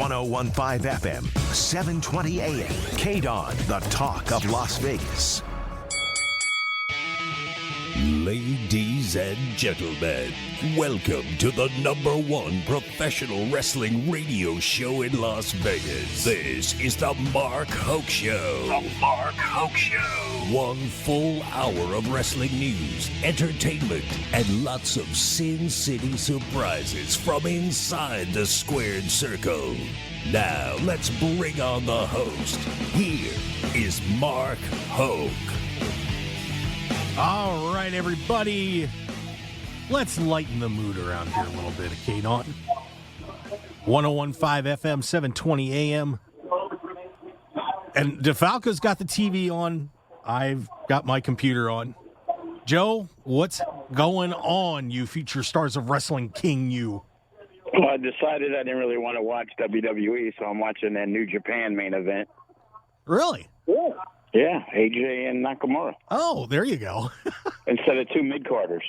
1015 FM, 720 AM. KDON, the talk of Las Vegas. Ladies and gentlemen, welcome to the #1 professional wrestling radio show in Las Vegas. This is the Mark Hoke Show. The Mark Hoke Show. 1 full hour of wrestling news, entertainment, and lots of Sin City surprises from inside the squared circle. Now, let's bring on the host. Here is Mark Hoke. All right, everybody. Let's lighten the mood around here a little bit, okay, Naughton? 1015 FM, 720 AM. And DeFalco's got the TV on. I've got my computer on. Joe, what's going on, you future stars of wrestling king, you? Well, I decided I didn't really want to watch WWE, so I'm watching that New Japan main event. Really? Yeah, AJ and Nakamura. Oh, there you go. Instead of 2 mid-carders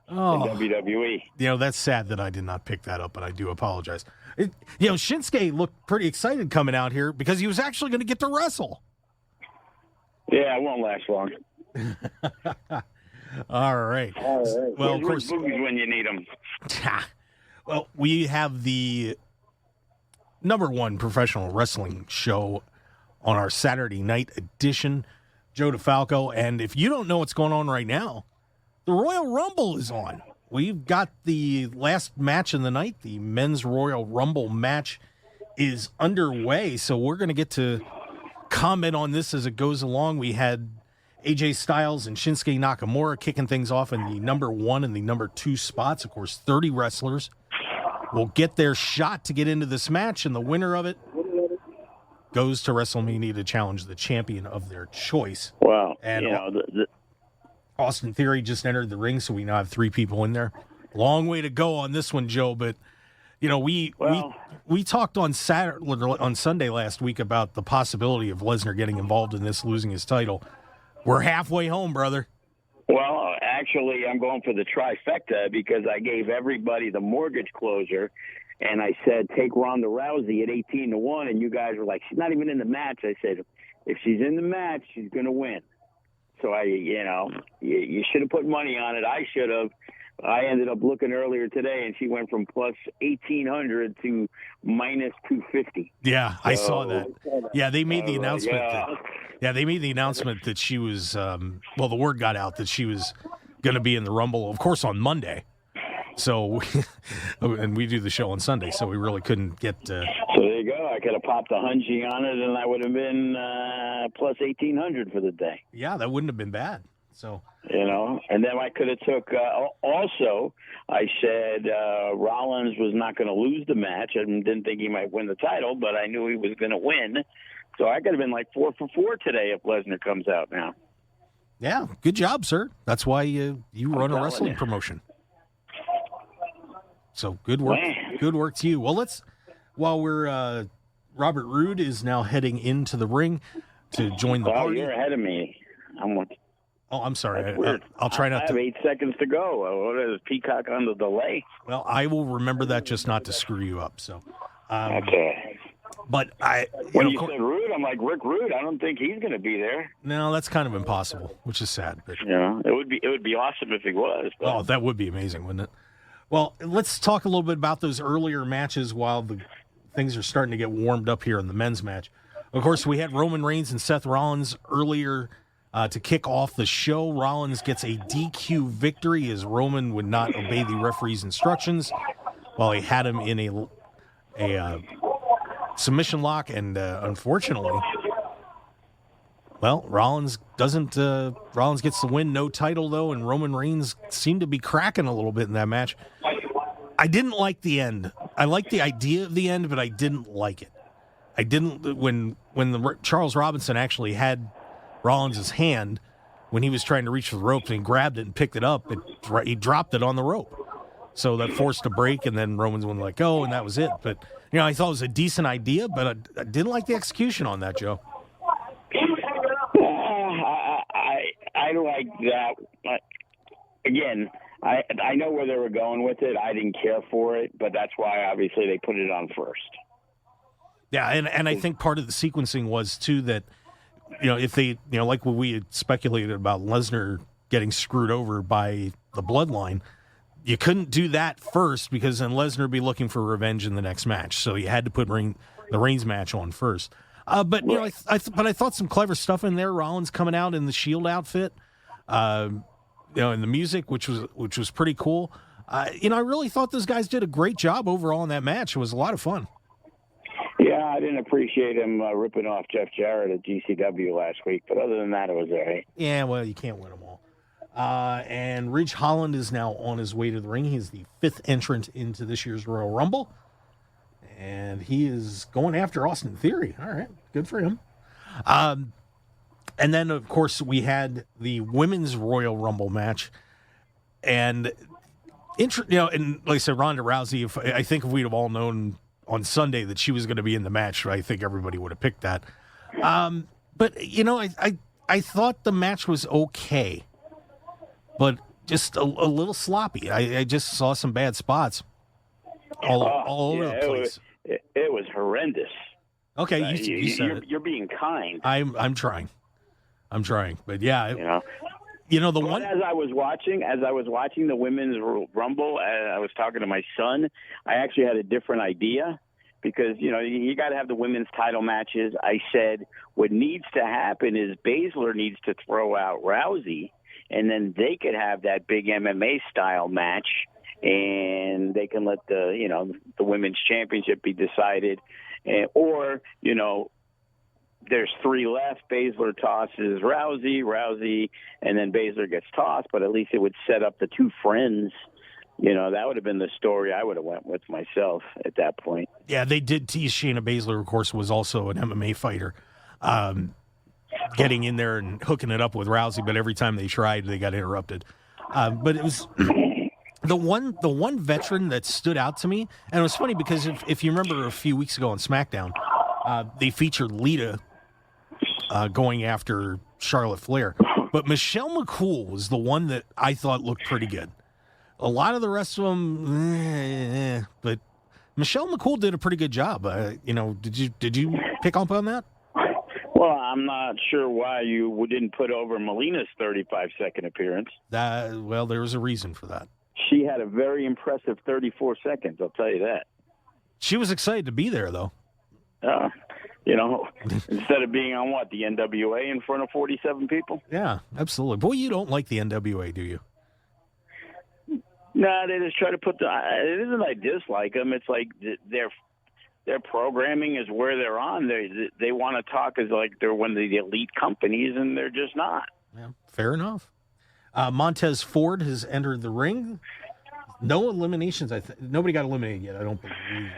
in WWE. You know, that's sad that I did not pick that up, but I do apologize. Shinsuke looked pretty excited coming out here because he was actually going to get to wrestle. Yeah, it won't last long. All right. Well, of course, boobies when you need them. Well, we have the #1 professional wrestling show on our Saturday night edition, Joe DeFalco. And if you don't know what's going on right now, the Royal Rumble is on. We've got the last match of the night. The men's Royal Rumble match is underway, so we're going to get to comment on this as it goes along. We had AJ Styles and Shinsuke Nakamura kicking things off in the #1 and the #2 spots. Of course, 30 wrestlers will get their shot to get into this match, and the winner of it goes to WrestleMania to challenge the champion of their choice. Well, and Austin Theory just entered the ring, so we now have 3 people in there. Long way to go on this one, Joe, but we talked on Sunday last week about the possibility of Lesnar getting involved in this, losing his title. We're halfway home, brother. Well, actually, I'm going for the trifecta because I gave everybody the mortgage closer, and I said, take Ronda Rousey at 18-1, and you guys were like, she's not even in the match. I said, if she's in the match, she's going to win. So you should have put money on it. I should have. I ended up looking earlier today, and she went from plus 1,800 to minus 250. Yeah, I saw that. Yeah, they made the announcement. They made the announcement that she was. The word got out that she was going to be in the Rumble, of course, on Monday. So, and we do the show on Sunday, so we really couldn't get. So there you go. I could have popped a hunchie on it, and I would have been plus 1,800 for the day. Yeah, that wouldn't have been bad. So and then I could have took. Also, I said Rollins was not going to lose the match. I didn't think he might win the title, but I knew he was going to win. So I could have been like 4 for 4 today if Lesnar comes out now. Yeah, good job, sir. That's why you run a wrestling promotion. So good work. Man. Good work to you. Well, while we're Robert Roode is now heading into the ring to join the party. You're ahead of me. I'm sorry. I'll try not to. I have 8 seconds to go. What is Peacock on the delay? Well, I will remember that just not to screw you up. So. Okay. But when you said Roode, I'm like, Rick Roode. I don't think he's going to be there. No, that's kind of impossible, which is sad. But it would be awesome if he was. But. Oh, that would be amazing, wouldn't it? Well, let's talk a little bit about those earlier matches while the things are starting to get warmed up here in the men's match. Of course, we had Roman Reigns and Seth Rollins earlier to kick off the show. Rollins gets a DQ victory as Roman would not obey the referee's instructions while he had him in a submission lock, and unfortunately, Rollins doesn't. Rollins gets the win, no title though, and Roman Reigns seemed to be cracking a little bit in that match. I didn't like the end. I liked the idea of the end, but I didn't like it. I didn't when Charles Robinson actually had Rollins' hand when he was trying to reach for the rope and he grabbed it and picked it up. He dropped it on the rope, so that forced a break, and then Roman's wouldn't let go, and that was it. But I thought it was a decent idea, but I didn't like the execution on that, Joe. I like that. Again, I know where they were going with it. I didn't care for it, but that's why obviously they put it on first. Yeah, and I think part of the sequencing was, too, that, if they, like what we had speculated about Lesnar getting screwed over by the Bloodline, you couldn't do that first because then Lesnar would be looking for revenge in the next match. So you had to put the Reigns match on first. But I thought some clever stuff in there. Rollins coming out in the Shield outfit, and the music, which was pretty cool. I really thought those guys did a great job overall in that match. It was a lot of fun. Yeah, I didn't appreciate him ripping off Jeff Jarrett at GCW last week, but other than that, it was all right. Yeah, well, you can't win them all. And Ridge Holland is now on his way to the ring. He's the 5th entrant into this year's Royal Rumble. And he is going after Austin Theory. All right, good for him. And then, of course, we had the Women's Royal Rumble match. And, and like I said, Ronda Rousey, I think if we'd have all known on Sunday that she was going to be in the match, I think everybody would have picked that. But, I thought the match was okay, but just a little sloppy. I just saw some bad spots all over the place. It was horrendous. Okay, you said it. You're being kind. I'm trying, but yeah, the one as I was watching the Women's Rumble, I was talking to my son. I actually had a different idea because you got to have the women's title matches. I said what needs to happen is Baszler needs to throw out Rousey, and then they could have that big MMA style match. And they can let the women's championship be decided, or there's 3 left. Baszler tosses Rousey, and then Baszler gets tossed. But at least it would set up the 2 friends. That would have been the story I would have went with myself at that point. Yeah, they did tease Shayna Baszler, of course, was also an MMA fighter, getting in there and hooking it up with Rousey. But every time they tried, they got interrupted. But it was. The one veteran that stood out to me, and it was funny because if you remember a few weeks ago on SmackDown, they featured Lita going after Charlotte Flair. But Michelle McCool was the one that I thought looked pretty good. A lot of the rest of them, but Michelle McCool did a pretty good job. Did you pick up on that? Well, I'm not sure why you didn't put over Melina's 35-second appearance. Well, there was a reason for that. She had a very impressive 34 seconds, I'll tell you that. She was excited to be there, though. Instead of being on, the NWA in front of 47 people? Yeah, absolutely. Boy, you don't like the NWA, do you? No, they just try to put it isn't I dislike them. It's like their programming is where they're on. They want to talk as like they're one of the elite companies, and they're just not. Yeah, fair enough. Montez Ford has entered the ring. No eliminations. Nobody got eliminated yet, I don't believe.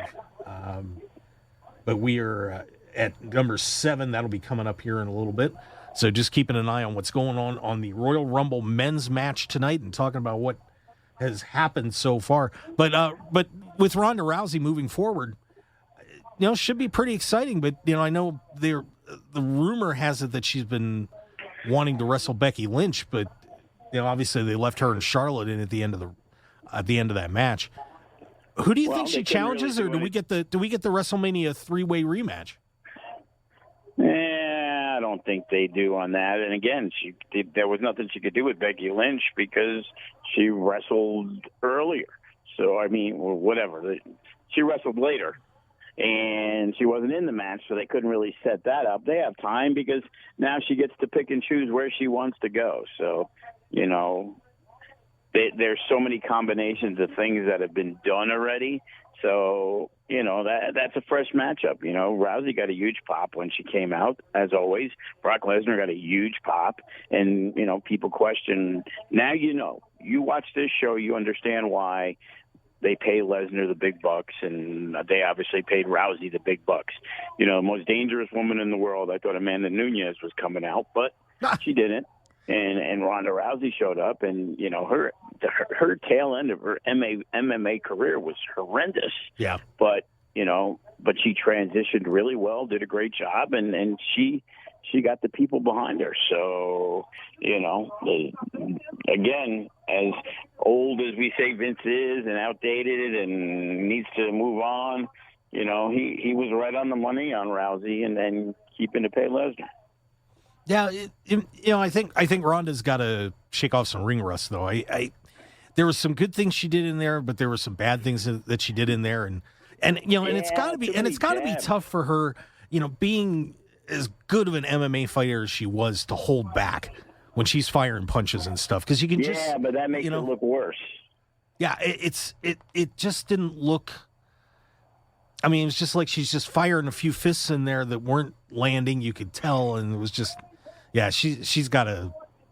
But we are at number 7. That'll be coming up here in a little bit. So just keeping an eye on what's going on the Royal Rumble men's match tonight and talking about what has happened so far. But with Ronda Rousey moving forward, should be pretty exciting. But, I know the rumor has it that she's been wanting to wrestle Becky Lynch, but obviously they left her and Charlotte in at the end of that match. Who do you think she challenges, or do we get the WrestleMania 3-way rematch? I don't think they do on that. And again, there was nothing she could do with Becky Lynch because she wrestled earlier. So whatever. She wrestled later, and she wasn't in the match, so they couldn't really set that up. They have time because now she gets to pick and choose where she wants to go. So. There's so many combinations of things that have been done already. So, that's a fresh matchup. Rousey got a huge pop when she came out, as always. Brock Lesnar got a huge pop. And, people question. Now you watch this show, you understand why they pay Lesnar the big bucks, and they obviously paid Rousey the big bucks. The most dangerous woman in the world, I thought Amanda Nunes was coming out, but she didn't. And Ronda Rousey showed up, and her tail end of her MMA career was horrendous. Yeah, but she transitioned really well, did a great job, and she got the people behind her. So again, as old as we say Vince is and outdated and needs to move on, you know, he was right on the money on Rousey, and then keeping to pay Lesnar. Yeah, you know, I think Ronda's got to shake off some ring rust, though. There were some good things she did in there, but there were some bad things that she did in there, and you know, and it's got to be tough for her, you know, being as good of an MMA fighter as she was, to hold back when she's firing punches and stuff, because you can just but that makes it look worse. Yeah, it just didn't look. I mean, it was just like she's just firing a few fists in there that weren't landing. You could tell, and it was just, yeah, she's got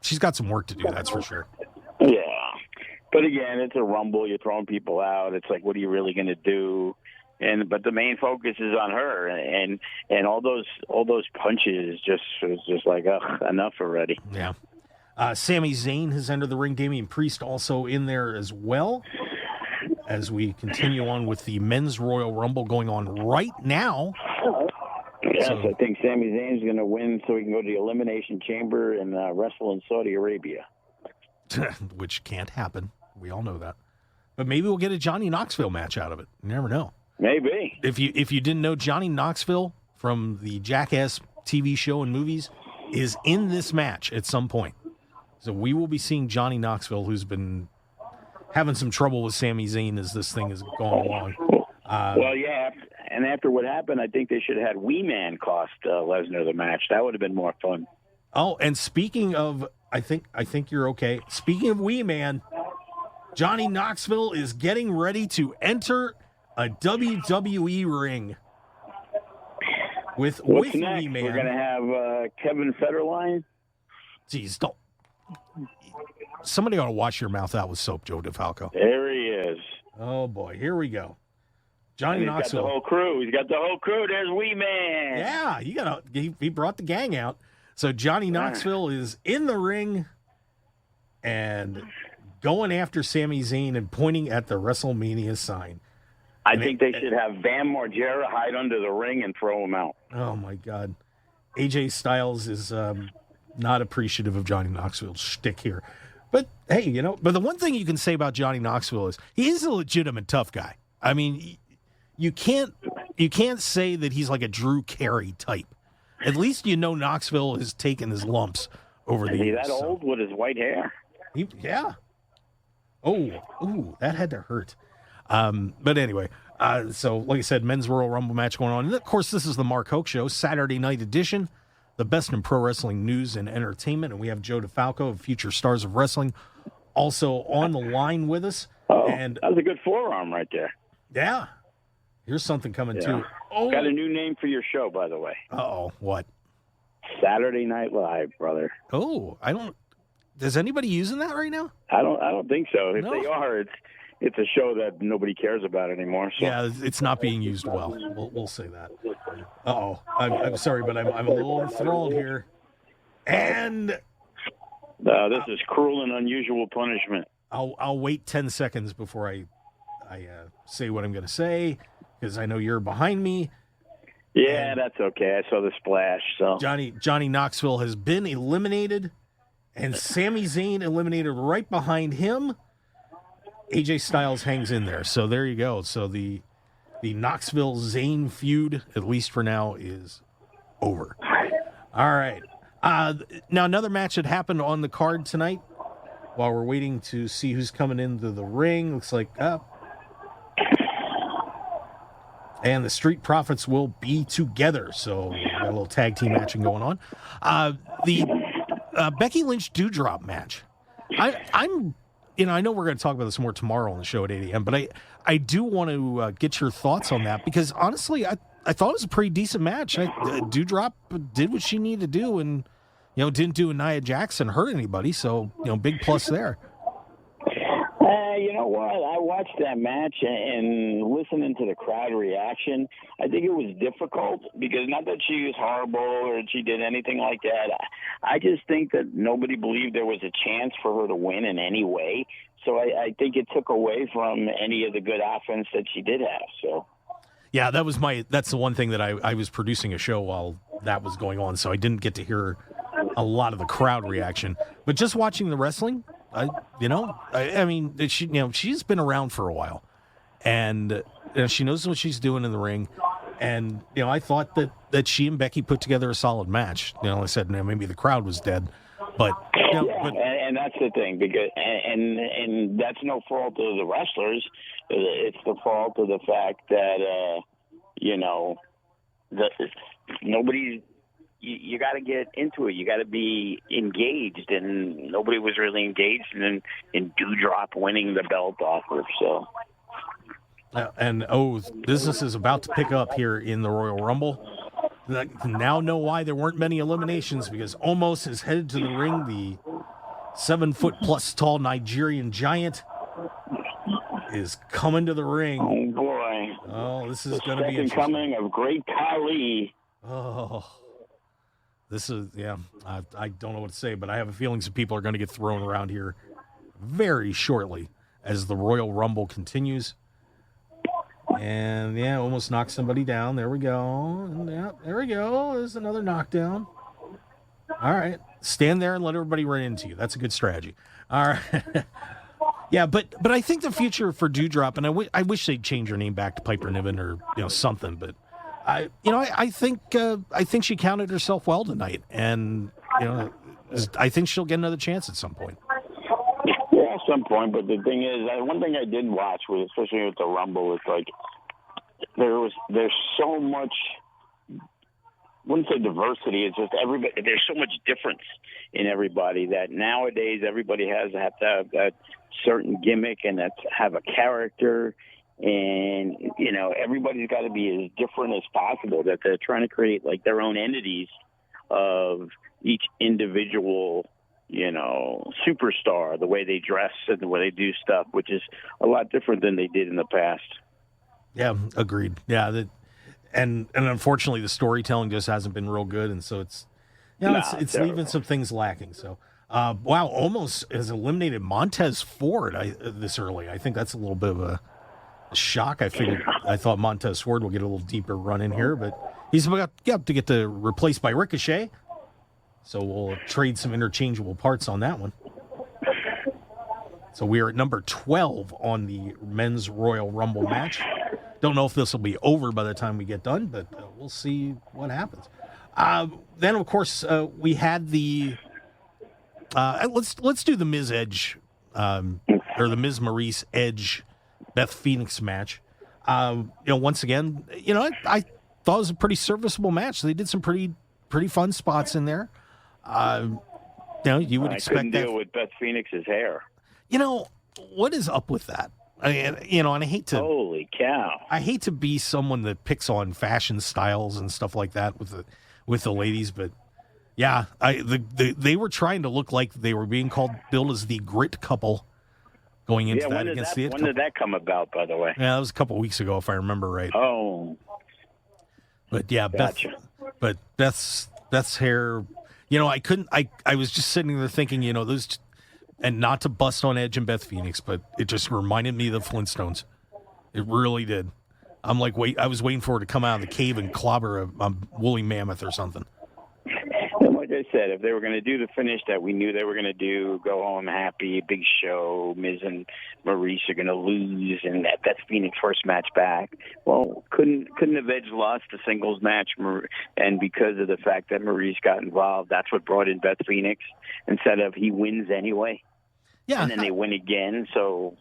some work to do. That's for sure. Yeah, but again, it's a Rumble. You're throwing people out. It's like, what are you really going to do? But the main focus is on her, and all those punches was just like, enough already. Yeah. Sami Zayn has entered the ring. Damian Priest also in there as well, as we continue on with the Men's Royal Rumble going on right now. Yes, I think Sami Zayn's going to win so he can go to the Elimination Chamber and wrestle in Saudi Arabia. Which can't happen. We all know that. But maybe we'll get a Johnny Knoxville match out of it. You never know. Maybe. If you didn't know, Johnny Knoxville from the Jackass TV show and movies is in this match at some point. So we will be seeing Johnny Knoxville, who's been having some trouble with Sami Zayn as this thing has gone along. Well, yeah, and after what happened, I think they should have had Wee Man cost Lesnar the match. That would have been more fun. Oh, and speaking of, I think you're okay. Speaking of Wee Man, Johnny Knoxville is getting ready to enter a WWE ring with What's next? Wee Man. We're going to have Kevin Federline. Jeez, don't. Somebody ought to wash your mouth out with soap, Joe DeFalco. There he is. Oh, boy. Here we go. Johnny He's Knoxville. got the whole crew. He's got the whole crew. There's Wee Man. Yeah, he brought the gang out. So Johnny Knoxville is in the ring and going after Sami Zayn and pointing at the WrestleMania sign. I think they should have Bam Margera hide under the ring and throw him out. Oh, my God. AJ Styles is not appreciative of Johnny Knoxville's shtick here. But, hey, you know, but the one thing you can say about Johnny Knoxville is he is a legitimate tough guy. I mean, you can't say that he's like a Drew Carey type. At least you know Knoxville has taken his lumps over the years. Is he that old with his white hair? Yeah. Oh, that had to hurt. But anyway, so like I said, Men's Royal Rumble match going on. And of course, this is the Mark Hoke Show, Saturday night edition, the best in pro wrestling news and entertainment. And we have Joe DeFalco of Future Stars of Wrestling also on the line with us. Oh, and that was a good forearm right there. Yeah. Here's something coming too. Oh, got a new name for your show, by the way. Uh-oh, what? Saturday Night Live, brother. Oh, is anybody using that right now? I don't think so. If No. they are, it's a show that nobody cares about anymore. So. Yeah, it's not being used well. We'll say that. Uh-oh. I'm sorry, but I'm a little enthralled here. And this is cruel and unusual punishment. I'll wait 10 seconds before I say what I'm going to say, because I know you're behind me. Yeah, that's okay. I saw the splash. So Johnny Knoxville has been eliminated, and Sami Zayn eliminated right behind him. AJ Styles hangs in there. So there you go. So the Knoxville-Zayn feud, at least for now, is over. All right. Now, another match that happened on the card tonight while we're waiting to see who's coming into the ring. Looks like and the Street Profits will be together. So we got a little tag team matching going on. The Becky Lynch Doudrop match. I'm I know we're going to talk about this more tomorrow on the show at 8 a.m., but I do want to get your thoughts on that, because honestly, I thought it was a pretty decent match. Doudrop did what she needed to do, and didn't do a Nia Jackson hurt anybody. So big plus there. You know what? I watched that match and listening to the crowd reaction, I think it was difficult, because not that she was horrible or she did anything like that. I just think that nobody believed there was a chance for her to win in any way. So I think it took away from any of the good offense that she did have. So. Yeah, that's the one thing that I was producing a show while that was going on, so I didn't get to hear a lot of the crowd reaction. But just watching the wrestling, I mean, she's been around for a while, and she knows what she's doing in the ring. And, I thought that she and Becky put together a solid match. I said, maybe the crowd was dead. But, and that's the thing, because and that's no fault of the wrestlers. It's the fault of the fact that, nobody's, you got to get into it. You got to be engaged, and nobody was really engaged in Doudrop winning the belt off her. So. And business is about to pick up here in the Royal Rumble. I now know why there weren't many eliminations, because Omos is headed to the ring. The 7-foot-plus tall Nigerian giant is coming to the ring. Oh boy! Oh, this is going to be interesting. Coming of Great Khali. Oh, this is I don't know what to say, but I have a feeling some people are going to get thrown around here very shortly as the Royal Rumble continues. And, almost knocked somebody down. There we go. And, there we go. There's another knockdown. All right. Stand there and let everybody run into you. That's a good strategy. All right. Yeah, but I think the future for Doudrop, and I wish they'd change her name back to Piper Niven or, something. But, I think she counted herself well tonight. And, I think she'll get another chance at some point. At some point, but the thing is, one thing I did watch, especially with the Rumble, is like there's so much. I wouldn't say diversity. It's just everybody. There's so much difference in everybody that nowadays everybody have to have that certain gimmick and have a character, and everybody's got to be as different as possible. That they're trying to create like their own entities of each individual. Superstar, the way they dress and the way they do stuff, which is a lot different than they did in the past. Yeah, agreed. Yeah, and unfortunately, the storytelling just hasn't been real good, and so it's it's leaving some things lacking. So, wow, almost has eliminated Montez Ford this early. I think that's a little bit of a shock. I thought Montez Ford will get a little deeper run in here, but he's about to get replaced by Ricochet. So we'll trade some interchangeable parts on that one. So we are at number 12 on the men's Royal Rumble match. Don't know if this will be over by the time we get done, but we'll see what happens. Then, of course, we had the let's do the Miz Edge or the Miz Maurice Edge Beth Phoenix match. Once again, I thought it was a pretty serviceable match. They did some pretty fun spots in there. You would expect I couldn't deal with Beth Phoenix's hair. What is up with that? And I hate to. Holy cow! I hate to be someone that picks on fashion styles and stuff like that with the ladies, but yeah, they were trying to look like they were being billed as the grit couple going into that against the Edge. When did that come about, by the way? Yeah, that was a couple weeks ago, if I remember right. Oh, but yeah, gotcha. Beth's hair. I was just sitting there thinking, those, and not to bust on Edge and Beth Phoenix, but it just reminded me of the Flintstones. It really did. I'm like, I was waiting for her to come out of the cave and clobber a woolly mammoth or something. And like I said, if they were going to do the finish that we knew they were going to do, go home happy, big show, Miz and Maurice are going to lose, and that's Phoenix first match back. Well, couldn't have Edge lost the singles match, and because of the fact that Maurice got involved, that's what brought in Beth Phoenix instead of he wins anyway. Yeah, and then they win again. So,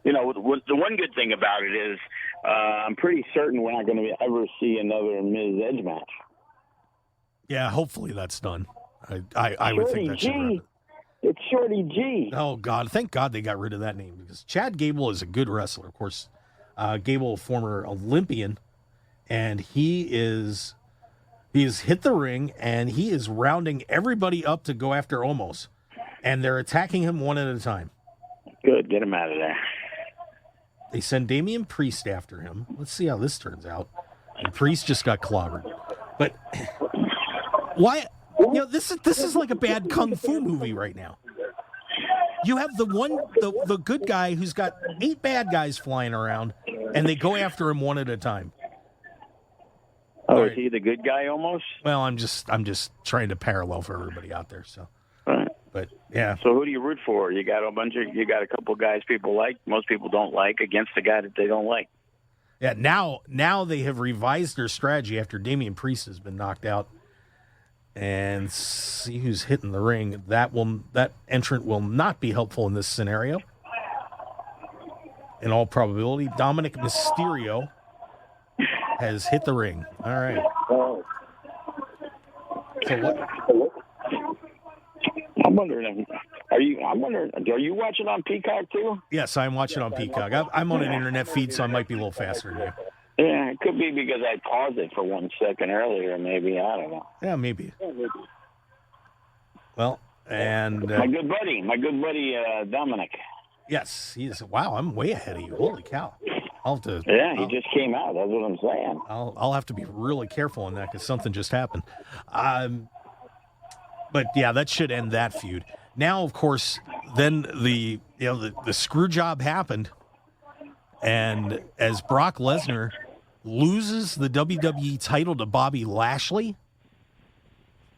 the one good thing about it is I'm pretty certain we're not going to ever see another Miz Edge match. Yeah, hopefully that's done. I would think that should happen. It's Shorty G. Oh, God. Thank God they got rid of that name, because Chad Gable is a good wrestler. Of course, Gable, a former Olympian, and he's hit the ring, and he is rounding everybody up to go after Omos, and they're attacking him one at a time. Good. Get him out of there. They send Damian Priest after him. Let's see how this turns out. And Priest just got clobbered. But why? This is like a bad kung fu movie right now. You have the good guy who's got 8 bad guys flying around, and they go after him one at a time. Oh, right. Is he the good guy almost? Well, I'm just trying to parallel for everybody out there. So, right. But yeah. So who do you root for? You got a couple guys people like, most people don't like, against the guy that they don't like. Yeah, now they have revised their strategy after Damian Priest has been knocked out. And see who's hitting the ring. That entrant will not be helpful in this scenario. In all probability, Dominic Mysterio has hit the ring. All right. So what? I'm wondering, are you watching on Peacock too? Yes, I'm watching on Peacock. I'm on an internet feed, so I might be a little faster than you. Yeah, it could be because I paused it for 1 second earlier, maybe. I don't know. Yeah, maybe. Well, and... my good buddy, Dominic. Yes, he's... Wow, I'm way ahead of you. Holy cow. He just came out. That's what I'm saying. I'll have to be really careful on that because something just happened. But, yeah, that should end that feud. Now, of course, then the screw job happened, and as Brock Lesnar loses the WWE title to Bobby Lashley,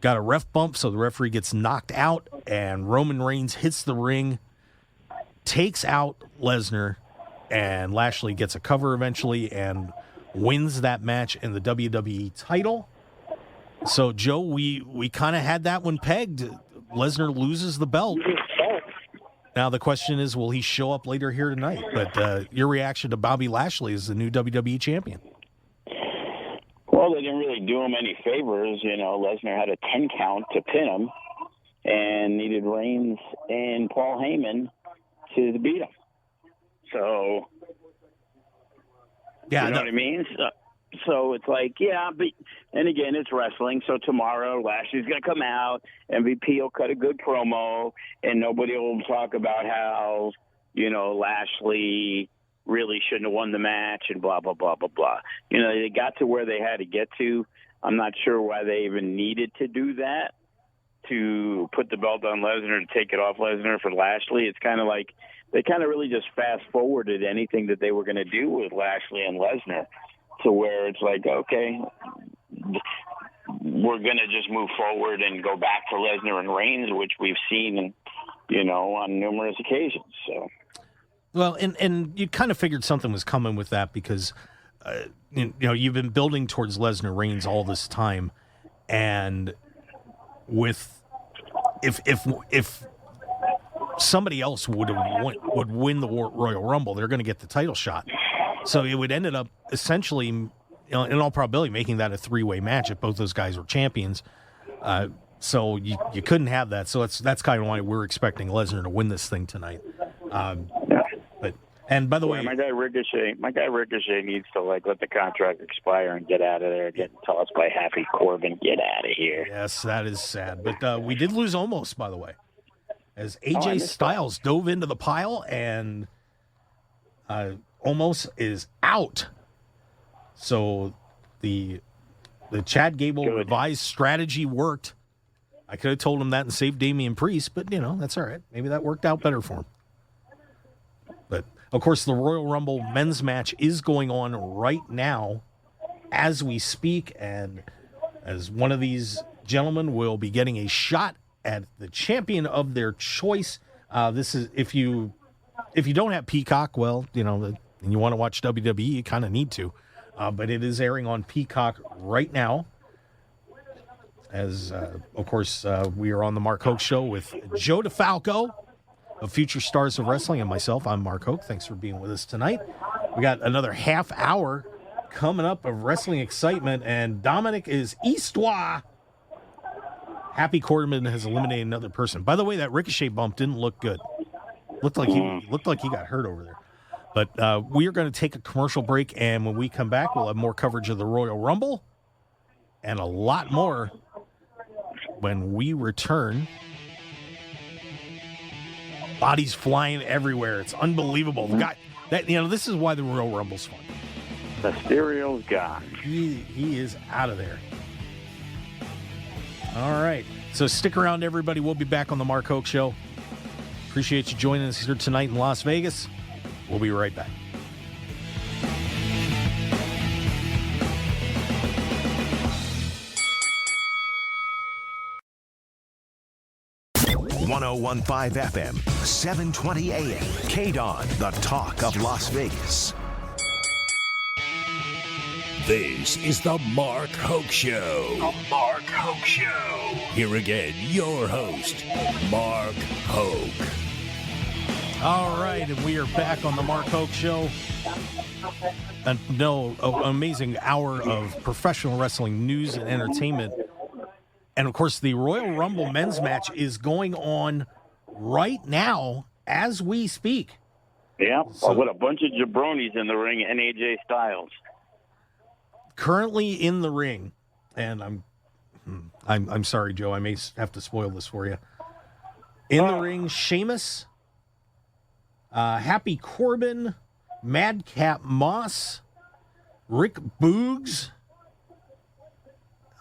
got a ref bump, so the referee gets knocked out, and Roman Reigns hits the ring, takes out Lesnar, and Lashley gets a cover eventually and wins that match in the WWE title. So, Joe, we kind of had that one pegged. Lesnar loses the belt. Now the question is, will he show up later here tonight? But your reaction to Bobby Lashley as the new WWE champion? Well, they didn't really do him any favors. Lesnar had a 10 count to pin him and needed Reigns and Paul Heyman to beat him. So, yeah, you know what I mean? So it's like, yeah, but and again, it's wrestling. So tomorrow, Lashley's going to come out, MVP will cut a good promo, and nobody will talk about how, Lashley really shouldn't have won the match and blah, blah, blah, blah, blah. They got to where they had to get to. I'm not sure why they even needed to do that, to put the belt on Lesnar and take it off Lesnar for Lashley. It's kind of like they kind of really just fast-forwarded anything that they were going to do with Lashley and Lesnar, to where it's like, okay, we're going to just move forward and go back to Lesnar and Reigns, which we've seen, on numerous occasions. So, well, and you kind of figured something was coming with that because, you've been building towards Lesnar Reigns all this time, and if somebody else would win the Royal Rumble, they're going to get the title shot. So it would ended up essentially, in all probability, making that a three-way match if both those guys were champions. So you couldn't have that. So that's kind of why we're expecting Lesnar to win this thing tonight. And by the way, my guy Ricochet needs to let the contract expire and get out of there. Getting tossed by Happy Corbin, get out of here. Yes, that is sad. But we did lose Omos, by the way, as AJ Styles dove into the pile and. Omos is out. So the Chad Gable revised strategy worked. I could have told him that and saved Damian Priest, but, that's all right. Maybe that worked out better for him. But, of course, the Royal Rumble men's match is going on right now as we speak, and as one of these gentlemen will be getting a shot at the champion of their choice. This is, if you don't have Peacock, well, and you want to watch WWE, you kind of need to. But it is airing on Peacock right now. As, of course, we are on the Mark Hoke Show with Joe DeFalco of Future Stars of Wrestling and myself. I'm Mark Hoke. Thanks for being with us tonight. We got another half hour coming up of wrestling excitement, and Dominic is Eastwa. Happy Corbin has eliminated another person. By the way, that Ricochet bump didn't look good. Looked like he got hurt over there. But we are going to take a commercial break, and when we come back, we'll have more coverage of the Royal Rumble and a lot more when we return. Bodies flying everywhere. It's unbelievable. The guy, this is why the Royal Rumble's fun. Mysterio's gone. He is out of there. All right. So stick around, everybody. We'll be back on the Mark Hoke Show. Appreciate you joining us here tonight in Las Vegas. We'll be right back. .1015 FM, 720 AM. KDON, the talk of Las Vegas. This is the Mark Hoke Show. The Mark Hoke Show. Here again, your host, Mark Hoke. All right, and we are back on the Mark Hoke Show. An amazing hour of professional wrestling news and entertainment. And, of course, the Royal Rumble men's match is going on right now as we speak. Yeah, with a bunch of jabronis in the ring and AJ Styles. Currently in the ring, and I'm sorry, Joe, I may have to spoil this for you. In the ring, Sheamus, Happy Corbin, Madcap Moss, Rick Boogs.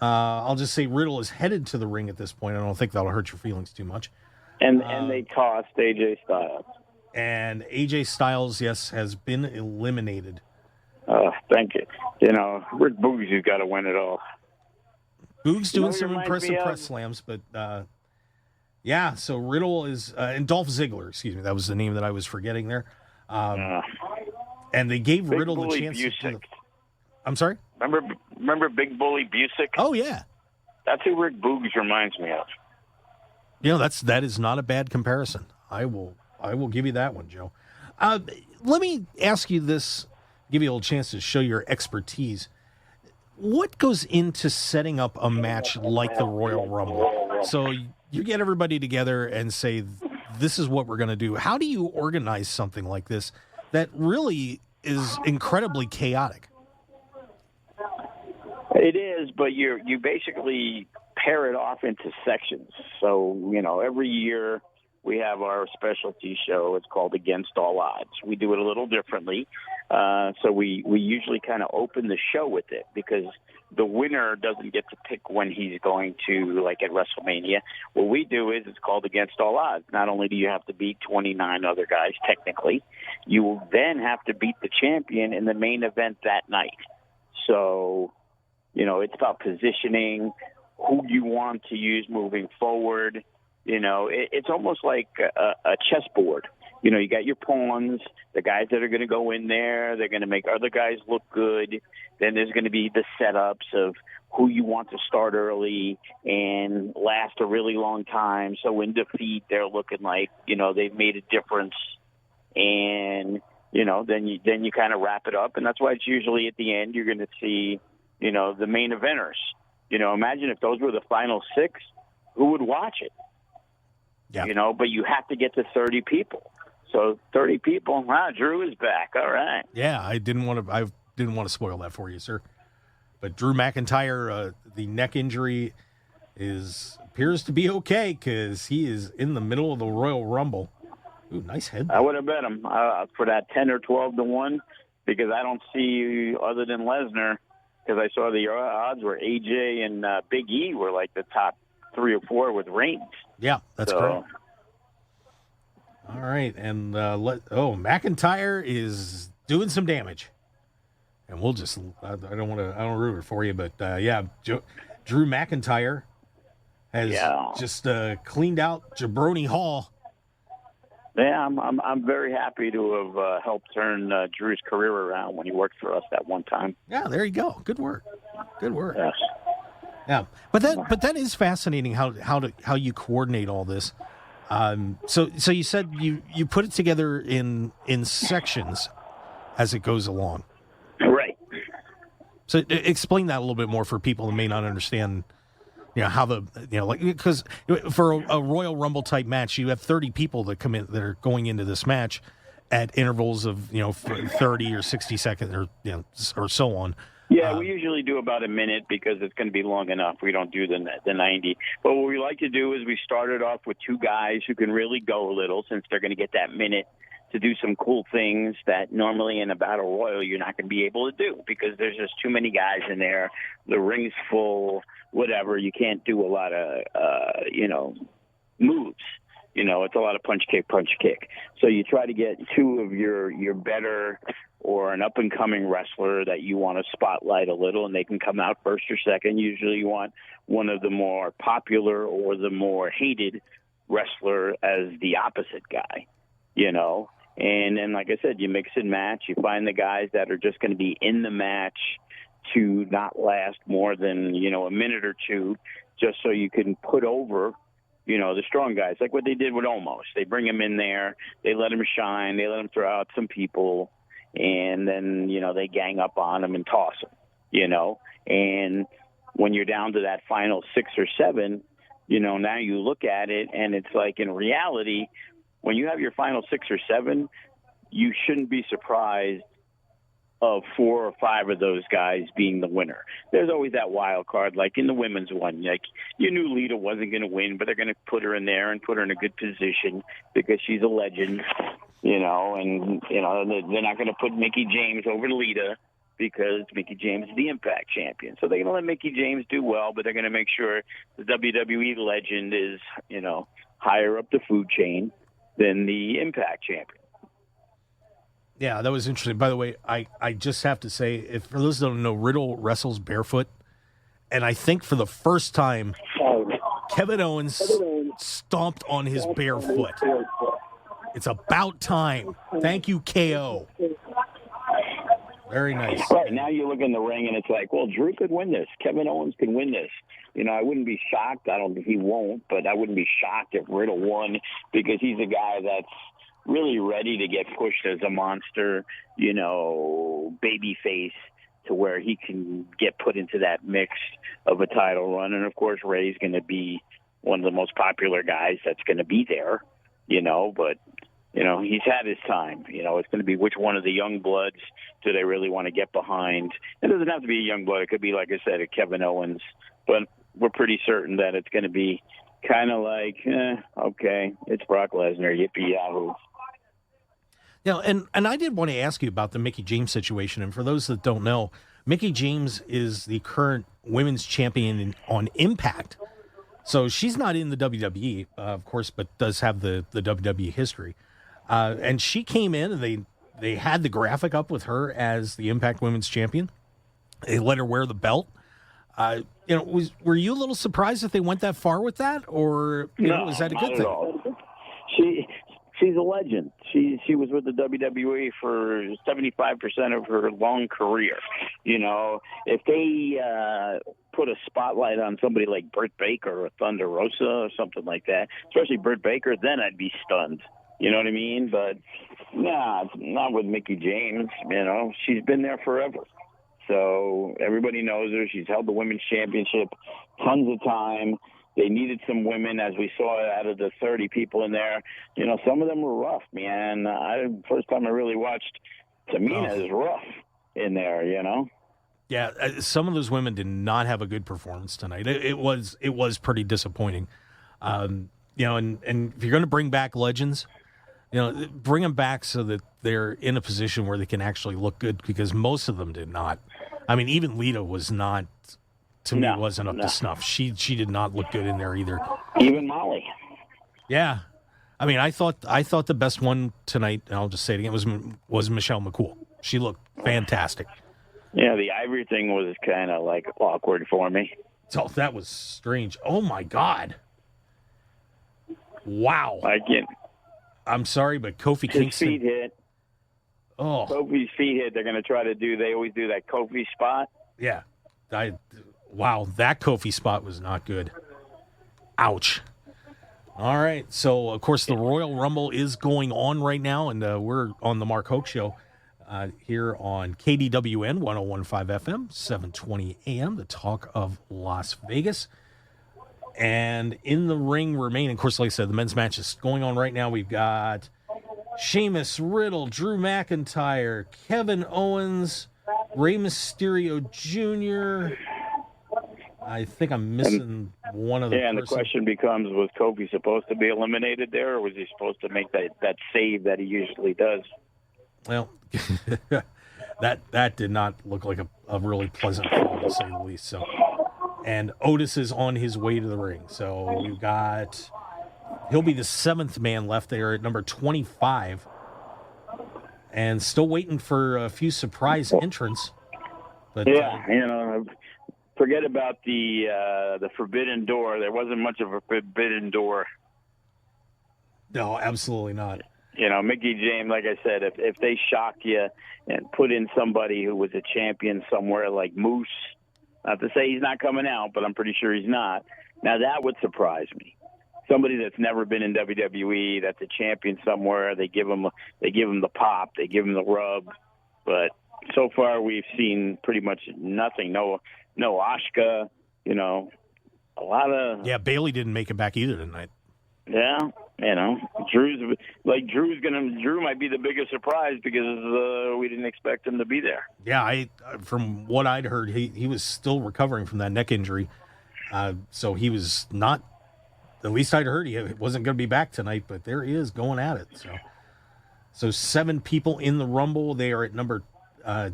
I'll just say Riddle is headed to the ring at this point. I don't think that'll hurt your feelings too much. And they cost AJ Styles. And AJ Styles, yes, has been eliminated. Thank you. You know, Rick Boogs has got to win it all. Boogs doing some impressive press slams, but yeah, so Riddle is, and Dolph Ziggler, excuse me, that was the name that I was forgetting there. And they gave Riddle the chance to. I'm sorry? Remember Big Bully Busick? Oh, yeah. That's who Rick Boogs reminds me of. You know, that is not a bad comparison. I will give you that one, Joe. Let me ask you this, give you a little chance to show your expertise. What goes into setting up a match like the Royal Rumble? So you get everybody together and say, this is what we're going to do. How do you organize something like this that really is incredibly chaotic? It is, but you basically pair it off into sections. So, you know, every year we have our specialty show. It's called Against All Odds. We do it a little differently. So we usually kind of open the show with it because the winner doesn't get to pick when he's going to, like at WrestleMania. What we do is it's called Against All Odds. Not only do you have to beat 29 other guys technically, you will then have to beat the champion in the main event that night. So, you know, it's about positioning, who you want to use moving forward. You know, it's almost like a chessboard. You know, you got your pawns, the guys that are going to go in there. They're going to make other guys look good. Then there's going to be the setups of who you want to start early and last a really long time. So in defeat, they're looking like, you know, they've made a difference. And, you know, then you kind of wrap it up. And that's why it's usually at the end you're going to see, you know, the main eventers. You know, imagine if those were the final six, who would watch it? Yeah. You know, but you have to get to 30 people. So 30 people. Wow, Drew is back. All right. Yeah, I didn't want to spoil that for you, sir. But Drew McIntyre, the neck injury appears to be okay because he is in the middle of the Royal Rumble. Ooh, nice head. I would have bet him for that 10 or 12 to 1 because I don't see other than Lesnar, because I saw the odds where AJ and Big E were like the top 3 or 4 with Reigns. Yeah, that's correct. All right, and McIntyre is doing some damage, and we'll just I don't root it for you, but Drew McIntyre has just cleaned out Jabroni Hall. Yeah, I'm very happy to have helped turn Drew's career around when he worked for us that one time. Yeah, there you go. Good work. Yes. Yeah, but that is fascinating how you coordinate all this. So you said you put it together in sections as it goes along. Right. So explain that a little bit more for people who may not understand. You know because for a Royal Rumble type match, you have 30 people that come in that are going into this match at intervals of 30 or 60 seconds or so on. Yeah, we usually do about a minute because it's going to be long enough. We don't do the 90. But what we like to do is we started off with 2 guys who can really go a little, since they're going to get that minute to do some cool things that normally in a battle royal you're not going to be able to do because there's just too many guys in there. The ring's full, whatever. You can't do a lot of, moves. You know, it's a lot of punch, kick. So you try to get 2 of your better or an up-and-coming wrestler that you want to spotlight a little, and they can come out first or second. Usually you want one of the more popular or the more hated wrestler as the opposite guy, you know. And then, like I said, you mix and match. You find the guys that are just going to be in the match to not last more than, a minute or two, just so you can put over, the strong guys, like what they did with Omos. They bring him in there, they let him shine, they let him throw out some people, and then, they gang up on him and toss him, And when you're down to that final 6 or 7, now you look at it, and it's like, in reality, when you have your final 6 or 7, you shouldn't be surprised of 4 or 5 of those guys being the winner. There's always that wild card, like in the women's one. Like, you knew Lita wasn't going to win, but they're going to put her in there and put her in a good position because she's a legend, and, they're not going to put Mickie James over Lita because Mickie James is the Impact champion. So they're going to let Mickie James do well, but they're going to make sure the WWE legend is, higher up the food chain than the Impact champion. Yeah, that was interesting. By the way, I just have to say, if for those that don't know, Riddle wrestles barefoot. And I think for the first time, Kevin Owens stomped on his bare foot. It's about time. Thank you, KO. Very nice. Right, now you look in the ring, and it's like, well, Drew could win this. Kevin Owens can win this. I wouldn't be shocked. I don't think he won't, but I wouldn't be shocked if Riddle won because he's a guy that's really ready to get pushed as a monster, baby face to where he can get put into that mix of a title run. And, of course, Ray's going to be one of the most popular guys that's going to be there, but, he's had his time. It's going to be which one of the young bloods do they really want to get behind. It doesn't have to be a young blood. It could be, like I said, a Kevin Owens, but we're pretty certain that it's going to be kind of like, okay, it's Brock Lesnar, yippee yahoo. Yeah, and I did want to ask you about the Mickie James situation. And for those that don't know, Mickie James is the current women's champion on Impact. So she's not in the WWE, of course, but does have the WWE history. And she came in, and they had the graphic up with her as the Impact Women's Champion. They let her wear the belt. Were you a little surprised that they went that far with that, or was that a good thing? All. She's a legend. She was with the WWE for 75% of her long career. If they put a spotlight on somebody like Britt Baker or Thunder Rosa or something like that, especially Britt Baker, then I'd be stunned. You know what I mean? But not with Mickie James. She's been there forever. So everybody knows her. She's held the women's championship tons of time. They needed some women, as we saw out of the 30 people in there. Some of them were rough, man. First time I really watched Tamina is rough in there, Yeah, some of those women did not have a good performance tonight. It was pretty disappointing. And if you're going to bring back legends, bring them back so that they're in a position where they can actually look good, because most of them did not. I mean, even Lita was not. To me, wasn't up to snuff. She did not look good in there either. Even Molly. Yeah, I mean, I thought the best one tonight, and I'll just say it again, was Michelle McCool. She looked fantastic. Yeah, the Ivory thing was kind of like awkward for me. Oh, that was strange. Oh my God! Wow. I'm sorry, but Kofi Kingston. His feet hit. Oh. Kofi's feet hit. They're going to try to do. They always do that Kofi spot. Yeah. Wow, that Kofi spot was not good. Ouch. All right, so, of course, the Royal Rumble is going on right now, and we're on the Mark Hoke Show here on KDWN 101.5 FM, 720 AM, the talk of Las Vegas. And in the ring remaining, of course, like I said, the men's match is going on right now. We've got Sheamus, Riddle, Drew McIntyre, Kevin Owens, Rey Mysterio Jr., I think I'm missing one of the. Yeah, and the question becomes: was Kofi supposed to be eliminated there, or was he supposed to make that save that he usually does? Well, that did not look like a really pleasant fall, to say the least. So, and Otis is on his way to the ring. So we've got. He'll be the 7th man left there at number 25, and still waiting for a few surprise entrants. But yeah, forget about the forbidden door. There wasn't much of a forbidden door. No, absolutely not. Mickey James, like I said, if they shock you and put in somebody who was a champion somewhere like Moose, not to say he's not coming out, but I'm pretty sure he's not. Now that would surprise me. Somebody that's never been in WWE, that's a champion somewhere. They give him the pop, they give him the rub, but so far we've seen pretty much nothing. No Asuka, a lot of. Yeah, Bailey didn't make it back either tonight. Yeah, Drew might be the biggest surprise because we didn't expect him to be there. Yeah, from what I'd heard, he was still recovering from that neck injury, so he was not. At least I'd heard he wasn't going to be back tonight, but there he is going at it. So 7 people in the Rumble. They are at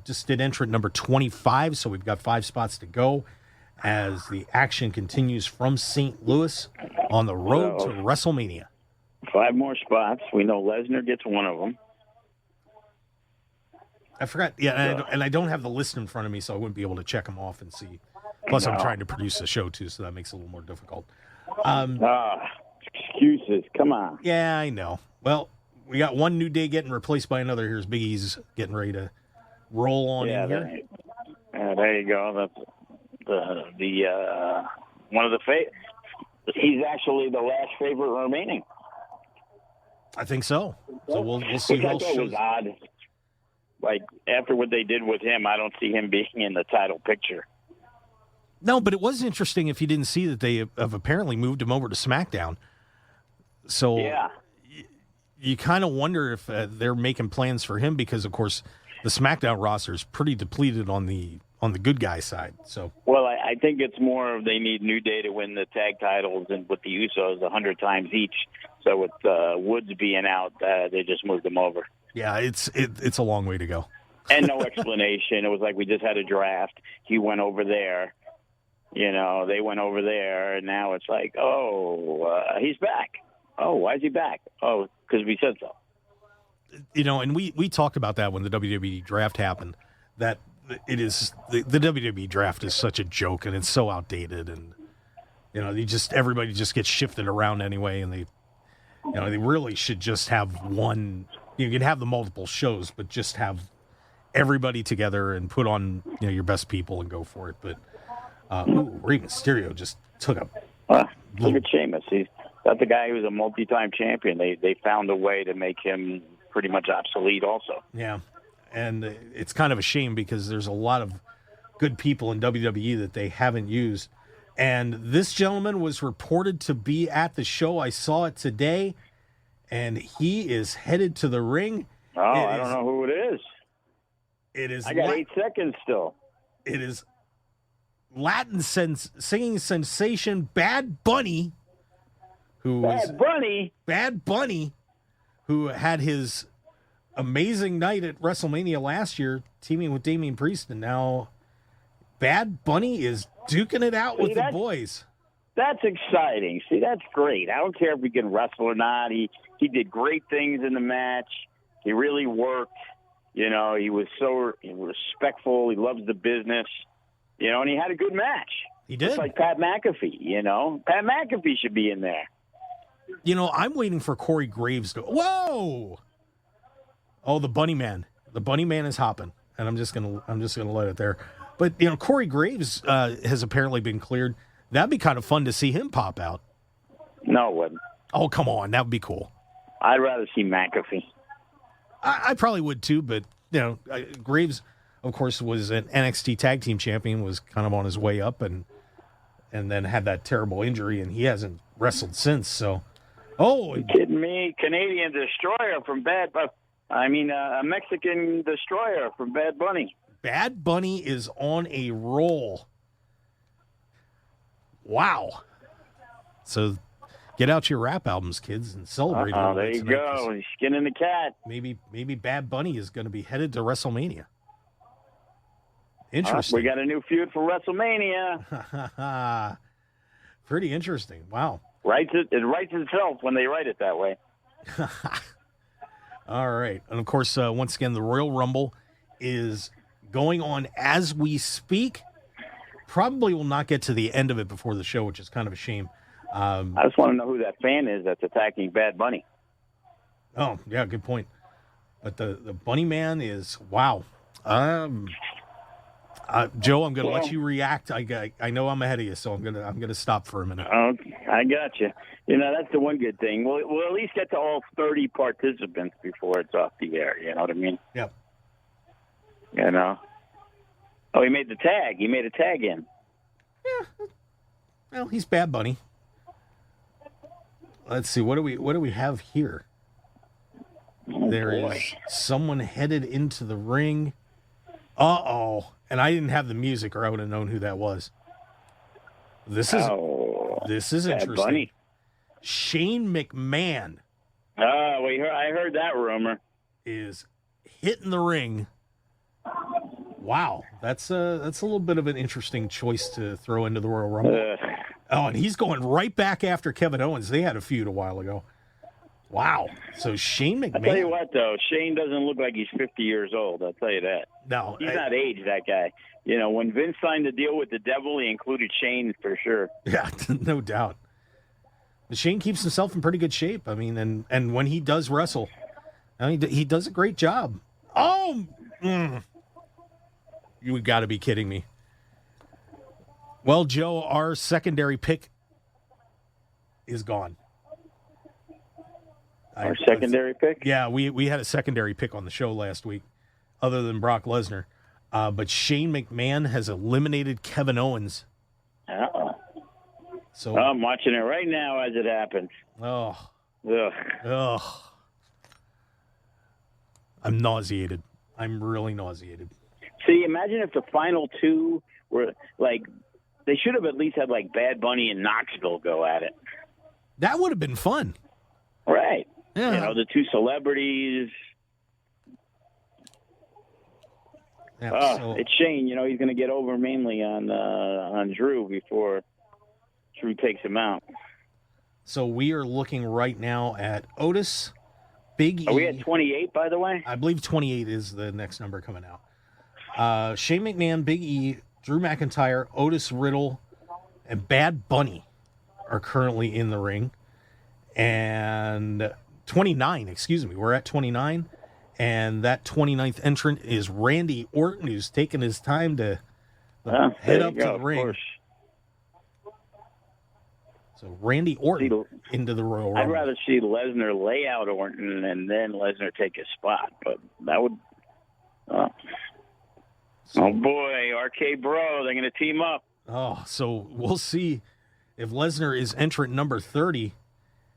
just did enter at number 25, so we've got 5 spots to go as the action continues from St. Louis on the road to WrestleMania. 5 more spots. We know Lesnar gets one of them. I forgot. Yeah, and I don't have the list in front of me, so I wouldn't be able to check them off and see. Plus, I'm trying to produce a show, too, so that makes it a little more difficult. Excuses. Come on. Yeah, I know. Well, we got one New Day getting replaced by another. Here's Big E's getting ready to roll on in here. There you go. That's the one of the he's actually the last favorite remaining. I think so. So we'll see. Which I thought was odd. Like after what they did with him, I don't see him being in the title picture. No, but it was interesting if you didn't see that they have apparently moved him over to SmackDown. So yeah, you kind of wonder if they're making plans for him because, of course, the SmackDown roster is pretty depleted on the good guy side. So well, I think it's more of they need New Day to win the tag titles and with the Usos 100 times each. So with Woods being out, they just moved him over. Yeah, it's a long way to go. And no explanation. It was like we just had a draft. He went over there. They went over there, and now it's like, he's back. Oh, why is he back? Oh, because we said so. And we talked about that when the WWE draft happened, that it is the WWE draft is such a joke, and it's so outdated, and everybody just gets shifted around anyway, and they really should just have one. You can have the multiple shows, but just have everybody together and put on your best people and go for it. But Rey Mysterio just took a look at Sheamus. He's that's the guy who's a multi-time champion. They found a way to make him pretty much obsolete also. Yeah, and it's kind of a shame because there's a lot of good people in WWE that they haven't used. And this gentleman was reported to be at the show. I saw it today, and he is headed to the ring. I don't know who it is. It is. I got 8 seconds still. It is Latin singing sensation Bad Bunny, Bad Bunny, who had his amazing night at WrestleMania last year, teaming with Damian Priest, and now Bad Bunny is duking it out with the boys. That's exciting. See, that's great. I don't care if he can wrestle or not. He did great things in the match. He really worked. He was so respectful. He loves the business. And he had a good match. He did. Just like Pat McAfee, Pat McAfee should be in there. I'm waiting for Corey Graves to... Whoa! Oh, the Bunny Man. The Bunny Man is hopping. And I'm just gonna let it there. But, Corey Graves has apparently been cleared. That'd be kind of fun to see him pop out. No, it wouldn't. Oh, come on. That would be cool. I'd rather see McAfee. I probably would too, but, Graves... Of course, was an NXT Tag Team Champion, was kind of on his way up, and then had that terrible injury, and he hasn't wrestled since. So, you kidding me? Canadian Destroyer from a Mexican Destroyer from Bad Bunny. Bad Bunny is on a roll. Wow! So, get out your rap albums, kids, and celebrate. There you go. He's skinning the cat. Maybe Bad Bunny is going to be headed to WrestleMania. Interesting. We got a new feud for WrestleMania. Pretty interesting. Wow. It writes itself when they write it that way. All right. And, of course, once again, the Royal Rumble is going on as we speak. Probably will not get to the end of it before the show, which is kind of a shame. I just want to know who that fan is that's attacking Bad Bunny. Oh, yeah, good point. But the Bunny Man is, wow. Joe, I'm going to let you react. I know I'm ahead of you, so I'm gonna stop for a minute. I got you. That's the one good thing. We'll at least get to all 30 participants before it's off the air. You know what I mean? Yep. Oh, he made the tag. He made a tag in. Yeah. Well, he's Bad Bunny. Let's see. What do we have here? There is someone headed into the ring. Uh-oh. And I didn't have the music, or I would have known who that was. This is interesting. Bunny. Shane McMahon. I heard that rumor. Is hitting the ring. Wow, that's a little bit of an interesting choice to throw into the Royal Rumble. Oh, and he's going right back after Kevin Owens. They had a feud a while ago. Wow. So Shane McMahon. I'll tell you what, though. Shane doesn't look like he's 50 years old. I'll tell you that. No. He's not aged, that guy. When Vince signed the deal with the devil, he included Shane for sure. Yeah, no doubt. But Shane keeps himself in pretty good shape. I mean, and when he does wrestle, he does a great job. Oh! You got to be kidding me. Well, Joe, our secondary pick is gone. Our secondary pick? Yeah, we had a secondary pick on the show last week, other than Brock Lesnar. But Shane McMahon has eliminated Kevin Owens. Uh-oh. So I'm watching it right now as it happens. Oh. Ugh. Ugh. I'm nauseated. I'm really nauseated. See, imagine if the final two were, they should have at least had, Bad Bunny and Knoxville go at it. That would have been fun. Right. Yeah. The two celebrities. Yeah, it's Shane. He's going to get over mainly on Drew before Drew takes him out. So we are looking right now at Otis, Big E. Are we at 28, by the way? I believe 28 is the next number coming out. Shane McMahon, Big E, Drew McIntyre, Otis Riddle, and Bad Bunny are currently in the ring. And 29, excuse me. We're at 29. And that 29th entrant is Randy Orton, who's taking his time to head up to the ring. Course. So Randy Orton into the Royal Rumble. I'd rather see Lesnar lay out Orton and then Lesnar take his spot. But that would... oh boy, RK Bro, they're going to team up. Oh, so we'll see if Lesnar is entrant number 30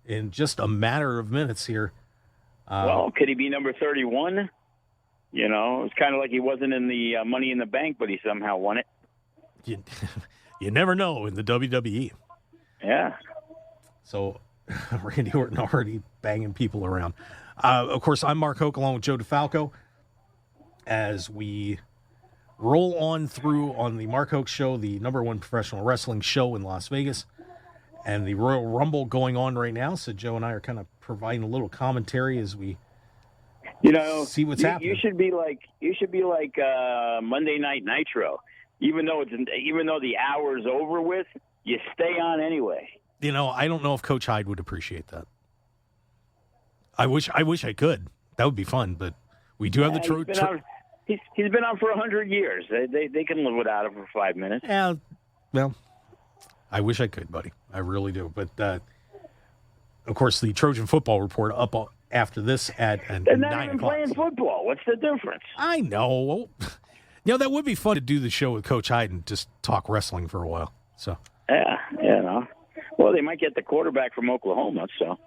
in just a matter of minutes here. Well, could he be number 31? It's kind of like he wasn't in the Money in the Bank, but he somehow won it. You never know in the WWE. Yeah. So Randy Orton already banging people around. Of course, I'm Mark Hoke along with Joe DeFalco as we roll on through on the Mark Hoke Show, the number one professional wrestling show in Las Vegas, and the Royal Rumble going on right now. So Joe and I are kind of providing a little commentary as we see what's happening. You should be like Monday Night Nitro. Even though the hour's over with, you stay on anyway. I don't know if Coach Hyde would appreciate that. I wish I could. That would be fun, but we do have the He's been on for 100 years. They can live without him for 5 minutes. Yeah, well, I wish I could, buddy. I really do. But, of course, the Trojan Football Report up after this at 9 o'clock. They're not even playing football. What's the difference? I know. That would be fun to do the show with Coach Hyde and just talk wrestling for a while. So yeah, Well, they might get the quarterback from Oklahoma, so.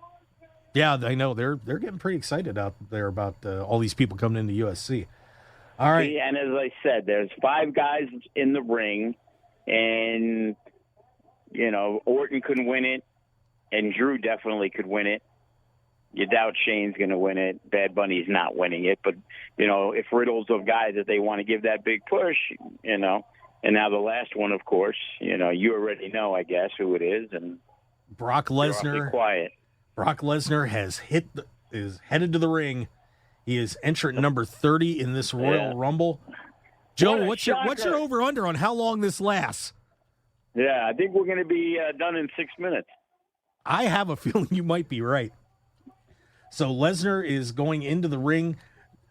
Yeah, I know. They're getting pretty excited out there about all these people coming into USC. All right. And as I said, there's 5 guys in the ring, and, Orton could win it, and Drew definitely could win it. You doubt Shane's going to win it. Bad Bunny's not winning it. But, if Riddle's a guy that they want to give that big push, and now the last one, of course, you already know, I guess, who it is. And Brock Lesnar. Quiet. Brock Lesnar is headed to the ring. He is entrant number 30 in this Royal Rumble. Joe, what's your over-under on how long this lasts? Yeah, I think we're going to be done in 6 minutes. I have a feeling you might be right. So Lesnar is going into the ring.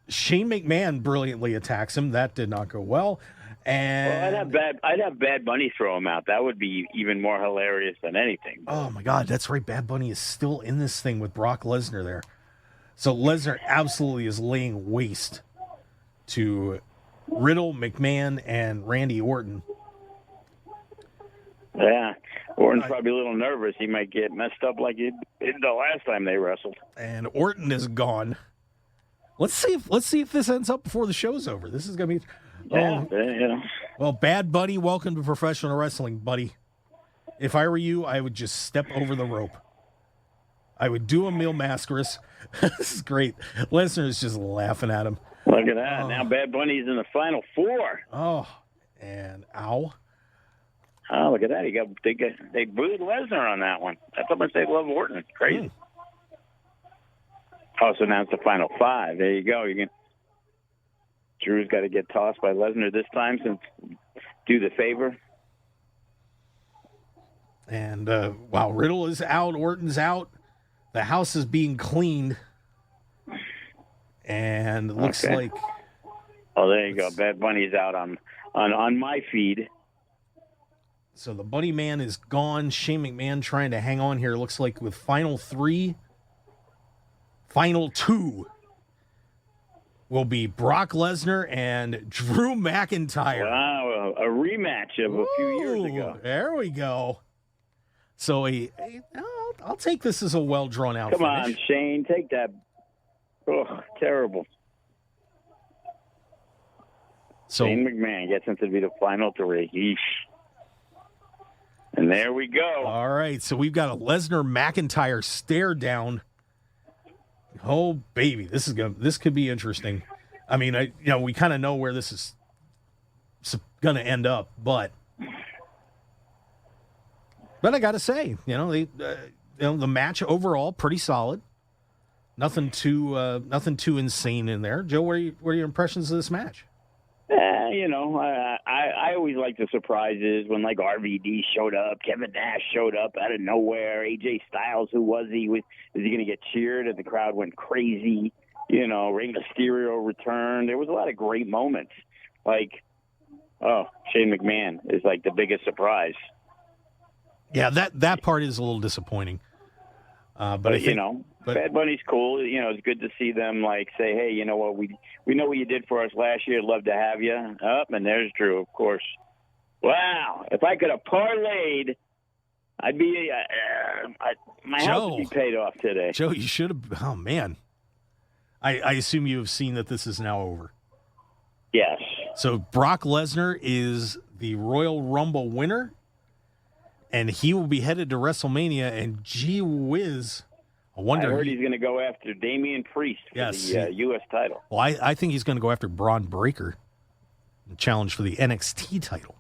Shane McMahon brilliantly attacks him. That did not go well. And I'd have Bad Bunny throw him out. That would be even more hilarious than anything. Oh my God, that's right. Bad Bunny is still in this thing with Brock Lesnar there. So Lesnar absolutely is laying waste to Riddle, McMahon, and Randy Orton. Yeah, Orton's probably a little nervous. He might get messed up like he did the last time they wrestled. And Orton is gone. Let's see if this ends up before the show's over. This is gonna be. Yeah. Well, Bad Bunny, welcome to professional wrestling, buddy. If I were you, I would just step over the rope. I would do a Mil Mascaras. This is great. Lesnar is just laughing at him. Look at that. Now Bad Bunny's in the final four. Oh, and ow. Oh, look at that. They booed Lesnar on that one. That's how much they love Orton. Crazy. Also, now it's the final five. There you go. Drew's got to get tossed by Lesnar this time, since do the favor. And, wow, Riddle is out. Orton's out. The house is being cleaned. And it looks like... Oh, there you go. Bad Bunny's out on my feed. So the Bunny Man is gone. Shane McMahon trying to hang on here. Looks like with final three, final two will be Brock Lesnar and Drew McIntyre. Wow, a rematch of a few years ago. There we go. So I'll take this as a well-drawn-out finish. Come on, finish. Shane, take that. Oh, terrible. So Shane McMahon gets him to be the final three. Yeesh. And there we go. All right, so we've got a Lesnar-McIntyre stare down. Oh, baby, this could be interesting. I mean, we kind of know where this is going to end up, but I got to say, the match overall pretty solid. Nothing too insane in there. Joe, what are your impressions of this match? I always like the surprises when, like, RVD showed up, Kevin Nash showed up out of nowhere, AJ Styles, who was he? Is he going to get cheered? And the crowd went crazy. Rey Mysterio returned. There was a lot of great moments. Like, Shane McMahon is, like, the biggest surprise. Yeah, that part is a little disappointing. But I think, Bad Bunny's cool. It's good to see them, like, say, hey, you know what, we know what you did for us last year. Love to have you. And there's Drew, of course. Wow. If I could have parlayed, I'd be my house would be paid off today. Joe, you should have. Oh, man. I assume you have seen that this is now over. Yes. So Brock Lesnar is the Royal Rumble winner, and he will be headed to WrestleMania, and gee whiz, I heard he's going to go after Damian Priest for the U.S. title. Well, I think he's going to go after Braun Breaker and challenge for the NXT title.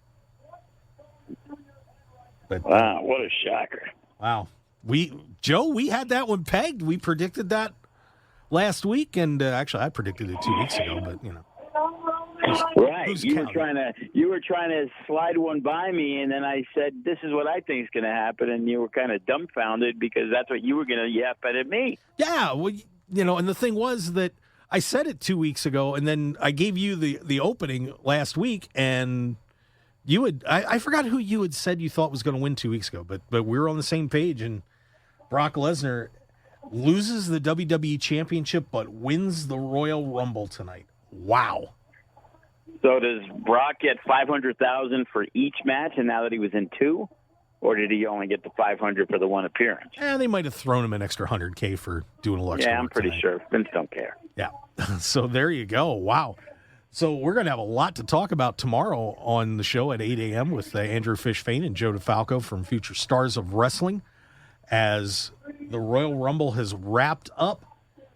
But, wow, what a shocker. Wow. We had that one pegged. We predicted that last week, and actually I predicted it 2 weeks ago, but, Right. You were trying to slide one by me, and then I said, this is what I think is going to happen, and you were kind of dumbfounded because that's what you were going to yap at me. Yeah, well, and the thing was that I said it 2 weeks ago, and then I gave you the opening last week, and you had I forgot who you had said you thought was going to win 2 weeks ago, but we were on the same page, and Brock Lesnar loses the WWE Championship but wins the Royal Rumble tonight. Wow. So does Brock get $500,000 for each match, and now that he was in two, or did he only get the $500 for the one appearance? They might have thrown him an extra $100K for doing a little extra. Yeah, I'm pretty sure Vince don't care. Yeah. So there you go. Wow. So we're going to have a lot to talk about tomorrow on the show at 8 a.m. with Andrew Fishfane and Joe DeFalco from Future Stars of Wrestling, as the Royal Rumble has wrapped up.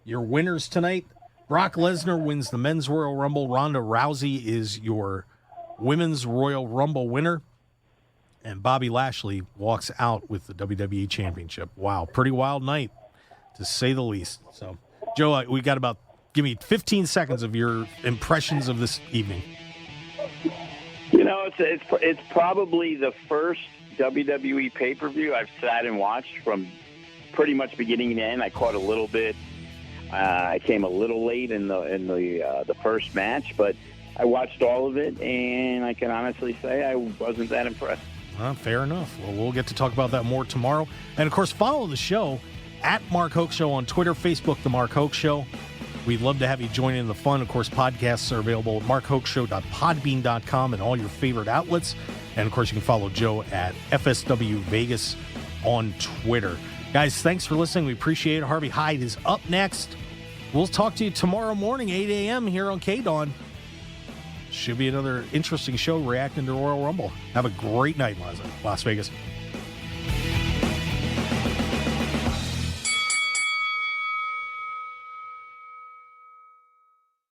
Your winners tonight: Brock Lesnar wins the Men's Royal Rumble. Ronda Rousey is your Women's Royal Rumble winner. And Bobby Lashley walks out with the WWE Championship. Wow, pretty wild night, to say the least. So, Joe, we got give me 15 seconds of your impressions of this evening. It's probably the first WWE pay-per-view I've sat and watched from pretty much beginning to end. I caught a little bit I came a little late in the first match, but I watched all of it, and I can honestly say I wasn't that impressed. Fair enough. Well, we'll get to talk about that more tomorrow. And, of course, follow the show at Mark Hoke Show on Twitter, Facebook, The Mark Hoke Show. We'd love to have you join in the fun. Of course, podcasts are available at markhokeshow.podbean.com and all your favorite outlets. And, of course, you can follow Joe at FSW Vegas on Twitter. Guys, thanks for listening. We appreciate it. Harvey Hyde is up next. We'll talk to you tomorrow morning, 8 a.m. here on KDAWN. Should be another interesting show reacting to Royal Rumble. Have a great night, Las Vegas.